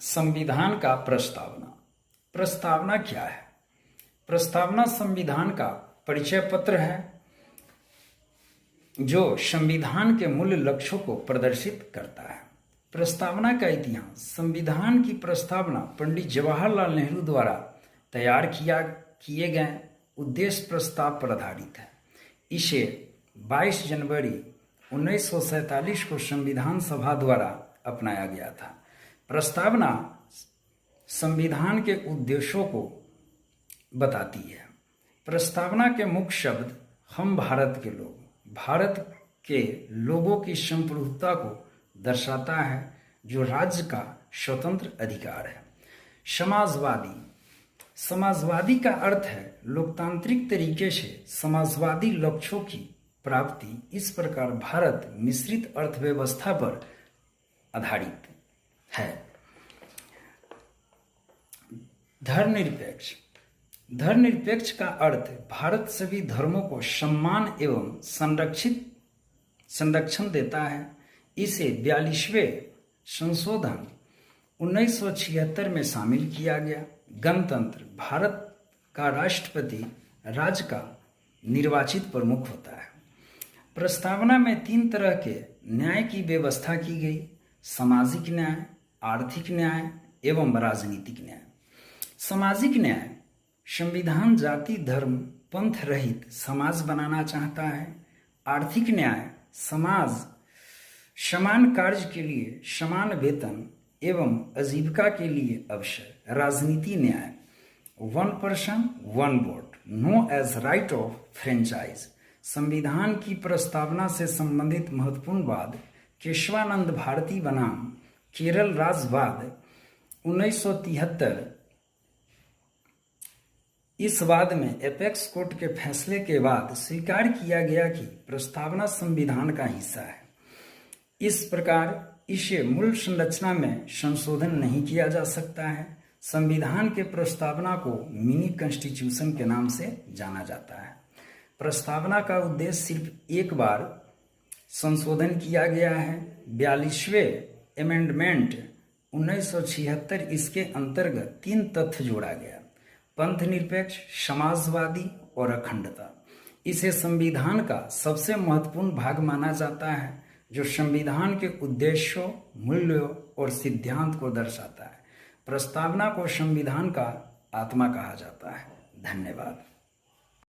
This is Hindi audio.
संविधान का प्रस्तावना। प्रस्तावना क्या है? प्रस्तावना संविधान का परिचय पत्र है जो संविधान के मूल लक्ष्यों को प्रदर्शित करता है। प्रस्तावना का इतिहास। संविधान की प्रस्तावना पंडित जवाहरलाल नेहरू द्वारा तैयार किए गए उद्देश्य प्रस्ताव पर आधारित है। इसे 22 जनवरी 1947 को संविधान सभा द्वारा अपनाया गया था। प्रस्तावना संविधान के उद्देश्यों को बताती है। प्रस्तावना के मुख्य शब्द हम भारत के लोग, भारत के लोगों की संप्रभुता को दर्शाता है जो राज्य का स्वतंत्र अधिकार है। समाजवादी। समाजवादी का अर्थ है लोकतांत्रिक तरीके से समाजवादी लक्ष्यों की प्राप्ति। इस प्रकार भारत मिश्रित अर्थव्यवस्था पर आधारित है। धर्मनिरपेक्ष। धर्मनिरपेक्ष का अर्थ भारत सभी धर्मों को सम्मान एवं संरक्षण देता है। इसे 42वें संशोधन 1976 में शामिल किया गया। गणतंत्र। भारत का राष्ट्रपति राज्य का निर्वाचित प्रमुख होता है। प्रस्तावना में 3 तरह के न्याय की व्यवस्था की गई: सामाजिक न्याय, आर्थिक न्याय एवं राजनीतिक न्याय। सामाजिक न्याय। संविधान जाति धर्म पंथ रहित समाज बनाना चाहता है। आर्थिक न्याय। समाज समान कार्य के लिए समान वेतन एवं आजीविका के लिए अवसर। राजनीति न्याय। 1 person 1 vote, no age right of franchise. संविधान की प्रस्तावना से संबंधित महत्वपूर्ण वाद। केशवानंद भारती बनाम केरल राज्यवाद 1973। इस वाद में एपेक्स कोर्ट के फैसले के बाद स्वीकार किया गया कि प्रस्तावना संविधान का हिस्सा है। इस प्रकार इसे मूल संरचना में संशोधन नहीं किया जा सकता है। संविधान के प्रस्तावना को मिनी कॉन्स्टिट्यूशन के नाम से जाना जाता है। प्रस्तावना का उद्देश्य सिर्फ एक बार संशोधन किया गया है। 42वें अमेंडमेंट 1976। इसके अंतर्गत 3 तथ्य जोड़ा गया: पंथ निरपेक्ष, समाजवादी और अखंडता। इसे संविधान का सबसे महत्वपूर्ण भाग माना जाता है जो संविधान के उद्देश्यों, मूल्यों और सिद्धांत को दर्शाता है। प्रस्तावना को संविधान का आत्मा कहा जाता है। धन्यवाद।